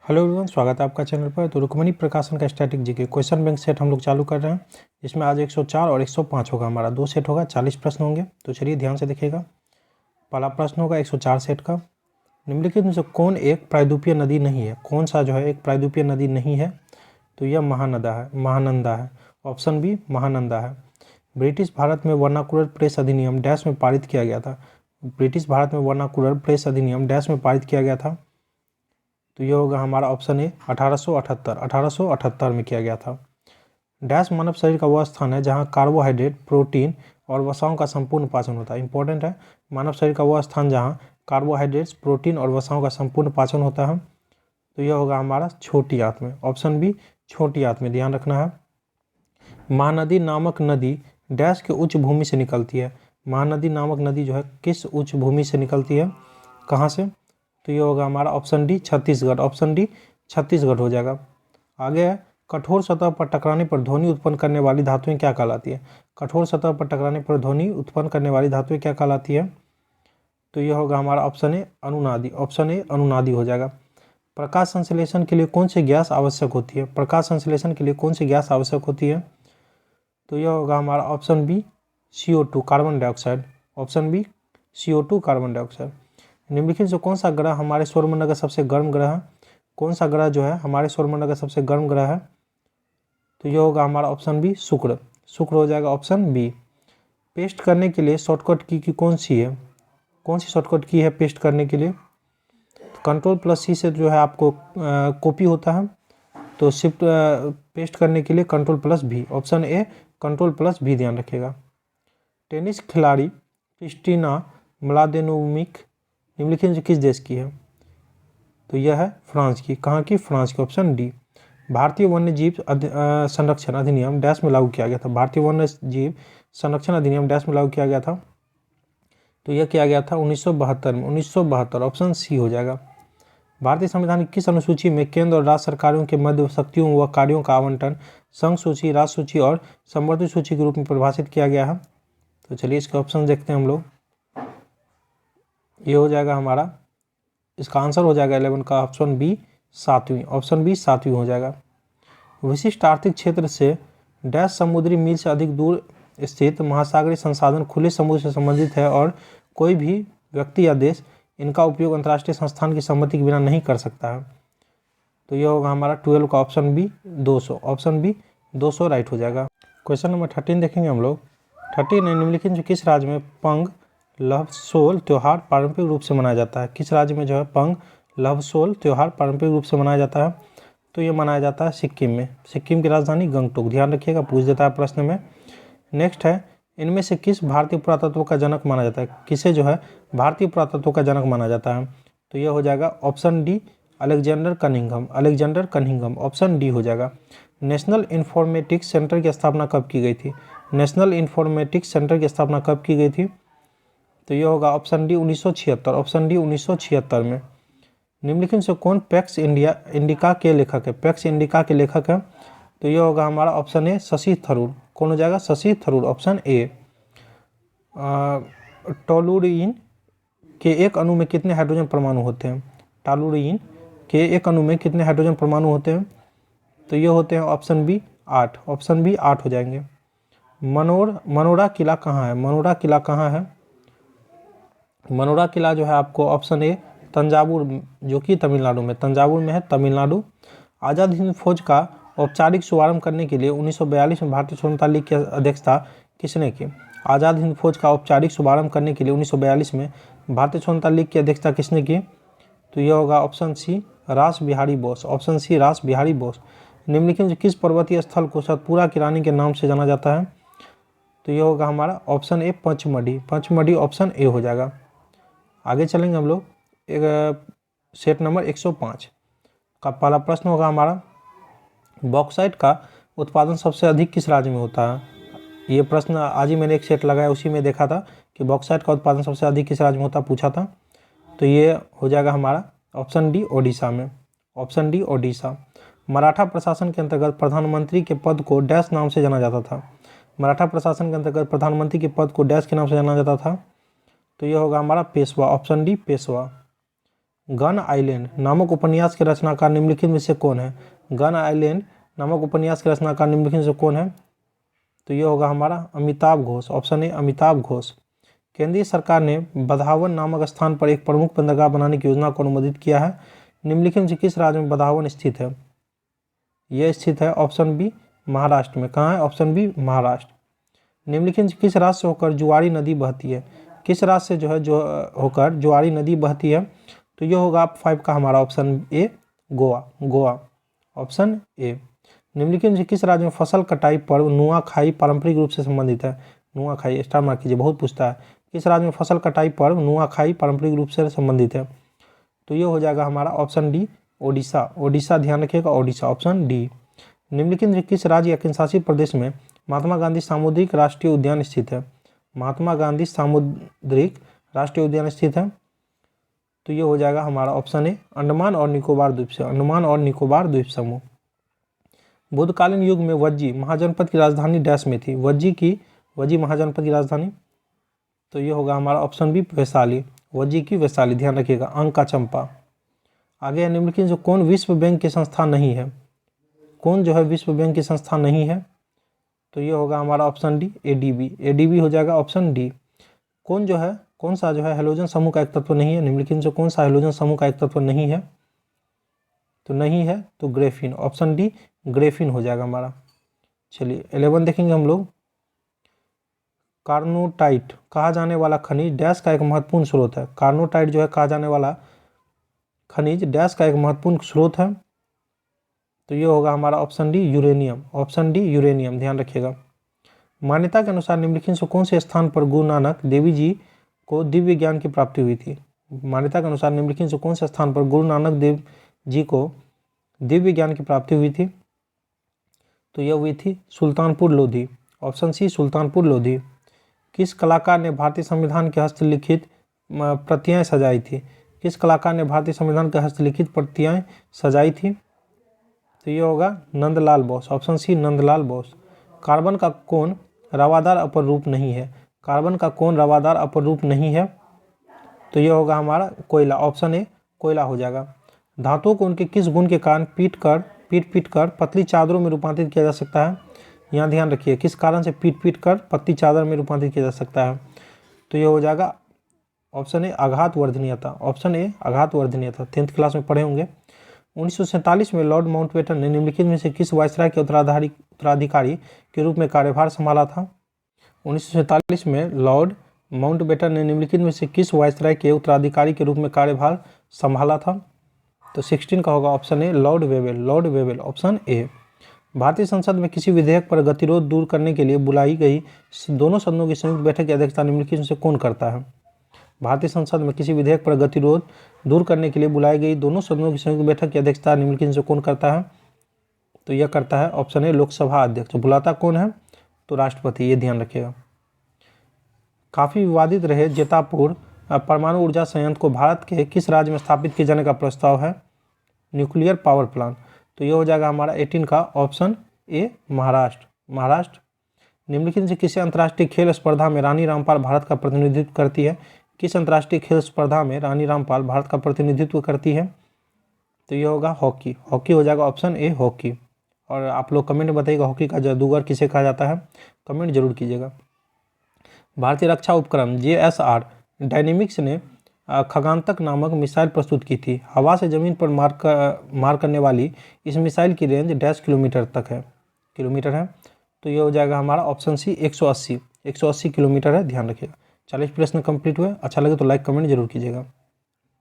Hello everyone, स्वागत है आपका चैनल पर। तो रुक्मणी प्रकाशन का static GK question bank set हम लोग चालू कर रहे हैं, जिसमें आज 104 और 105 होगा। हमारा दो सेट होगा, 40 प्रश्न होंगे। तो चलिए ध्यान से देखिएगा। पहला प्रश्न होगा 104 सेट का। निम्नलिखित में से कौन एक प्रायद्वीपीय नदी नहीं है? कौन सा जो है एक प्रायद्वीपीय नदी नहीं है? तो यह महानंदा है। ऑप्शन बी महानंदा है। ब्रिटिश भारत में वर्नाकुलर प्रेस अधिनियम डैश में पारित किया गया था। ब्रिटिश भारत में वर्नाकुलर प्रेस अधिनियम डैश में पारित किया गया था। तो ये होगा हमारा ऑप्शन ए 1878 में किया गया था। डैश मानव शरीर का वह स्थान है जहां कार्बोहाइड्रेट, प्रोटीन और वसाओं का संपूर्ण पाचन होता है। इंपॉर्टेंट है, मानव शरीर का वह स्थान जहां कार्बोहाइड्रेट्स, प्रोटीन और वसाओं का संपूर्ण पाचन होता है। तो यह होगा हमारा छोटी आंत में। ऑप्शन बी छोटी आंत में, ध्यान रखना है। महानदी नामक नदी डैश के उच्च भूमि से निकलती है। महानदी नामक नदी जो है किस उच्च भूमि से निकलती है, कहाँ से? तो ये होगा हमारा option D Chhattisgarh. Option D Chhattisgarh हो जाएगा। आगे है, कठोर सतह पर टकराने पर ध्वनि उत्पन्न करने वाली धातुएं क्या कहलाती है? कठोर सतह पर टकराने पर ध्वनि उत्पन्न करने वाली धातुएं क्या कहलाती है? तो ये होगा हमारा ऑप्शन ए अनुनादी। ऑप्शन ए अनुनादी हो जाएगा। प्रकाश संश्लेषण के लिए कौन सी गैस आवश्यक होती है? प्रकाश संश्लेषण के लिए कौन सी गैस आवश्यक होती है? तो यह होगा हमारा option B CO2 carbon dioxide. Option B CO2 carbon dioxide. निम्नलिखित से कौन सा ग्रह हमारे सौरमंडल का सबसे गर्म ग्रह है? कौन सा ग्रह जो है हमारे सौरमंडल का सबसे गर्म ग्रह है? तो ये होगा हमारा ऑप्शन बी शुक्र। शुक्र हो जाएगा ऑप्शन बी। पेस्ट करने के लिए शॉर्टकट की कौन सी है? कौन सी शॉर्टकट की है पेस्ट करने के लिए? Ctrl+C से जो है आपको कॉपी होता है, तो शिफ्ट पेस्ट करने के लिए Ctrl+V। ऑप्शन ए Ctrl+V, ध्यान रखिएगा। टेनिस खिलाड़ी क्रिस्टिना म्लादेनोविक निम्नलिखित में किस देश की है? तो यह है फ्रांस की। कहाँ की? फ्रांस की। Option D. भारतीय वन्यजीव संरक्षण अधिनियम डैश में लागू किया गया था। भारतीय वन्यजीव संरक्षण अधिनियम डैश में लागू किया गया था। तो यह किया गया था 1972 में। 1972 ऑप्शन सी हो जाएगा। भारतीय संविधान की किस अनुसूची में केंद्र और राज्य सरकारों के मध्य शक्तियों व कार्यों का आवंटन संघ सूची, राज्य सूची और संवर्धित सूची के रूप में परिभाषित किया गया है? तो चलिए इसके ऑप्शन देखते हैं हम लोग। ये हो जाएगा हमारा, इसका आंसर हो जाएगा 11 का ऑप्शन बी 7वीं। ऑप्शन बी 7वीं हो जाएगा। विशिष्ट आर्थिक क्षेत्र से डैश समुद्री मील से अधिक दूर स्थित महासागरीय संसाधन खुले समुद्र से संबंधित है और कोई भी व्यक्ति या देश इनका उपयोग अंतर्राष्ट्रीय संस्थान की सहमति के बिना नहीं कर सकता है। तो यह होगा हमारा 12 का option B 200। Option B 200 right हो जाएगा। क्वेश्चन नंबर 13 देखेंगे हम लोग। 13 निम्नलिखित में किस राज्य में पंग लहबसोल त्यौहार पारंपरिक रूप से मनाया जाता है? किस राज्य में जो है पंग लहबसोल त्यौहार पारंपरिक रूप से मनाया जाता है? तो ये मनाया जाता है सिक्किम में। सिक्किम की राजधानी गंगटोक, ध्यान रखिएगा, पूछ देता है प्रश्न में। नेक्स्ट है, इनमें से किस भारतीय पुरातत्व का जनक माना जाता है? किसे जो है भारतीय पुरातत्व का जनक माना जाता है? तो यह हो जाएगा option D Alexander Cunningham. Alexander Cunningham option D हो जाएगा। नेशनल इंफॉर्मेटिक्स सेंटर की स्थापना कब की गई थी? नेशनल इंफॉर्मेटिक्स सेंटर की स्थापना कब की गई थी? तो ये होगा ऑप्शन डी 1976। ऑप्शन डी 1976 में। निम्नलिखित से कौन पैक्स इंडिका के लेखक है? पैक्स इंडिका के लेखक है? तो ये होगा हमारा ऑप्शन ए शशि थरूर। कौन हो जाएगा? Shashi Tharoor, option A. Toluene के एक अणु में कितने हाइड्रोजन परमाणु होते हैं? टोलुरीन के एक अणु में कितने हाइड्रोजन परमाणु होते हैं? तो ये होते हैं ऑप्शन बी 8। ऑप्शन बी 8 हो जाएंगे। मनोरा किला कहाँ है? मनोरा किला कहाँ है? मनोरा किला जो है आपको ऑप्शन ए तंजावुर, जो कि तमिलनाडु में, तंजावुर में है, तमिलनाडु। आज़ाद हिंद फौज का औपचारिक शुभारंभ करने के लिए 1942 में भारतीय स्वतंत्रता लीग की अध्यक्षता किसने की? आज़ाद हिंद फौज का औपचारिक शुभारंभ करने के लिए 1942 में भारतीय स्वतंत्रता लीग की अध्यक्षता किसने की? तो यह होगा ऑप्शन सी रास बिहारी बोस। ऑप्शन सी रास बिहारी बोस। निम्नलिखित में किस पर्वतीय स्थल को सतपुरा की रानी के नाम से जाना जाता है? तो यह होगा हमारा option A Pachmarhi. Pachmarhi option A हो जाएगा। आगे चलेंगे हम लोग। एक सेट नंबर 105 का पहला प्रश्न होगा हमारा, बॉक्साइट का उत्पादन सबसे अधिक किस राज्य में होता है? ये प्रश्न आज ही मैंने एक सेट लगाया, उसी में देखा था कि बॉक्साइट का उत्पादन सबसे अधिक किस राज्य में होता है, पूछा था। तो ये हो जाएगा हमारा ऑप्शन डी ओडिशा में। Option D Odisha. मराठा प्रशासन के अंतर्गत प्रधानमंत्री के पद को डैश नाम से जाना जाता था? मराठा प्रशासन के अंतर्गत प्रधानमंत्री के पद को डैश के नाम से जाना जाता था? तो यह होगा हमारा Peshwa. Option D Peshwa. Gun island नामक उपन्यास के रचनाकार निम्नलिखित में से कौन है? गन आइलैंड नामक उपन्यास के रचनाकार निम्नलिखित में से कौन है? तो ये होगा हमारा अमिताभ घोष। Option A Amitabh Ghosh. केंद्रीय सरकार ने बधावन नामक स्थान पर एक प्रमुख बंदरगाह बनाने की योजना को अनुमोदित किया है। निम्नलिखित में से किस राज्य में बधावन स्थित है? यह स्थित है ऑप्शन बी महाराष्ट्र में। कहाँ है? Option B Maharashtra. निम्नलिखित में से किस राज्य से होकर जुआरी नदी बहती है? किस राज्य से होकर जुआरी नदी बहती है? तो ये होगा 5 का हमारा option A Goa. Goa option A. निम्नलिखित में से किस राज्य में फसल कटाई पर्व नुआखाई पारंपरिक रूप से संबंधित है? नुआखाई स्टार मार्क कीजिए, बहुत पूछता है। किस राज्य में फसल कटाई पर्व नुआखाई पारंपरिक रूप से संबंधित है? तो ये हो जाएगा हमारा ऑप्शन डी ओडिशा। ओडिशा ध्यान रखिएगा, ओडिशा ऑप्शन डी। निम्नलिखित में किस राज्य या केंद्रशासित प्रदेश में महात्मा गांधी सामुद्रिक राष्ट्रीय उद्यान स्थित है? महात्मा गांधी सामुद्रिक राष्ट्रीय उद्यान स्थित है। तो ये हो जाएगा हमारा ऑप्शन ए अंडमान और निकोबार द्वीप से, अंडमान और निकोबार द्वीप समूह। बुद्धकालीन युग में वज्जी महाजनपद की राजधानी डैश में थी? वज्जी महाजनपद की राजधानी, तो ये होगा हमारा ऑप्शन बी वैशाली। वज्जी की वैशाली, ध्यान रखिएगा। अंक का चंपा। आगे निम्नलिखित जो कौन विश्व बैंक की संस्था नहीं है? कौन जो है विश्व बैंक की संस्था नहीं है? तो ये होगा हमारा ऑप्शन डी एडीबी। एडीबी हो जाएगा ऑप्शन डी। कौन सा जो है हेलोजन समूह का एक तत्व नहीं है? निम्नलिखित से कौन सा हेलोजन समूह का एक तत्व नहीं है? तो नहीं है तो ग्रेफिन, ऑप्शन डी ग्रेफिन हो जाएगा हमारा। चलिए 11 देखेंगे हम लोग। कार्नोटाइट कहा जाने वाला खनिज डैश का एक महत्वपूर्ण स्रोत है? कार्नोटाइट जो है कहा जाने वाला खनिज डैश का एक महत्वपूर्ण स्रोत है? तो ये होगा हमारा option D uranium. Option D uranium, ध्यान रखिएगा। मान्यता के अनुसार निम्नलिखित से कौन से स्थान पर गुरु नानक देवी जी को दिव्य ज्ञान की प्राप्ति हुई थी? मान्यता के अनुसार निम्नलिखित से कौन से स्थान पर गुरु नानक देव जी को दिव्य ज्ञान की प्राप्ति हुई थी? तो यह हुई थी सुल्तानपुर लोधी। Option C Sultanpur Lodhi. किस कलाकार ने भारतीय संविधान के हस्तलिखित प्रतियां सजाई थी? किस कलाकार ने भारतीय संविधान के हस्तलिखित प्रतियां सजाई थी? तो ये होगा Nandlal Bose. Option C Nandlal Bose. Carbon का कौन रवादार अपर रूप नहीं है? कार्बन का कौन रवादार अपर रूप नहीं है? तो ये होगा हमारा कोयला। ऑप्शन ए कोयला हो जाएगा। धातुओं को उनके किस गुण के कारण पीट कर पतली चादरों में रूपांतरित किया जा सकता है? यहाँ ध्यान रखिए, किस कारण से पीट कर पतली चादर में रूपांतरित किया जा सकता है? तो ये हो जाएगा ऑप्शन ए आघात वर्धनीयता। ऑप्शन ए आघात वर्धनीयता, 10th क्लास में पढ़े होंगे। 1947 में लॉर्ड माउंटबेटन ने निम्नलिखित में से किस वायसराय के उत्तराधिकारी के रूप में कार्यभार संभाला था? 1947 में लॉर्ड माउंटबेटन ने निम्नलिखित में से किस वायसराय के उत्तराधिकारी के रूप में कार्यभार संभाला था? तो 16 का होगा option A Lord Wavell. Lord Wavell option A. भारतीय संसद में किसी विधेयक पर गतिरोध दूर करने के लिए बुलाई गई दोनों सदनों की संयुक्त बैठक की अध्यक्षता निम्नलिखित में से कौन करता है? भारतीय संसद में किसी विधेयक पर गतिरोध दूर करने के लिए बुलाई गई दोनों सदनों की संयुक्त बैठक की अध्यक्षता निम्नलिखित में से कौन करता है? तो यह करता है ऑप्शन ए लोकसभा अध्यक्ष। बुलाता कौन है? तो राष्ट्रपति, ये ध्यान रखिएगा। काफ़ी विवादित रहे जेतापुर परमाणु ऊर्जा संयंत्र को भारत के किस राज्य में स्थापित किए जाने का प्रस्ताव है? Nuclear power plant. तो ये हो जाएगा हमारा 18 का ऑप्शन ए महाराष्ट्र। महाराष्ट्र। निम्नलिखित से किसी अंतर्राष्ट्रीय खेल स्पर्धा में रानी रामपाल भारत का प्रतिनिधित्व करती है? किस अंतर्राष्ट्रीय खेल स्पर्धा में रानी रामपाल भारत का प्रतिनिधित्व करती है? तो ये होगा हॉकी। हॉकी हो जाएगा ऑप्शन ए हॉकी। और आप लोग कमेंट में बताइएगा हॉकी का जादूगर किसे कहा जाता है, कमेंट जरूर कीजिएगा। भारतीय रक्षा उपक्रम JSR डायनेमिक्स ने खगानतक नामक मिसाइल प्रस्तुत की थी। हवा से ज़मीन पर मार करने वाली इस मिसाइल की रेंज 10 किलोमीटर है। तो ये हो जाएगा हमारा ऑप्शन सी 180 किलोमीटर है, ध्यान रखिएगा। 40 प्रश्न कंप्लीट हुए। अच्छा लगे तो लाइक कमेंट जरूर कीजिएगा।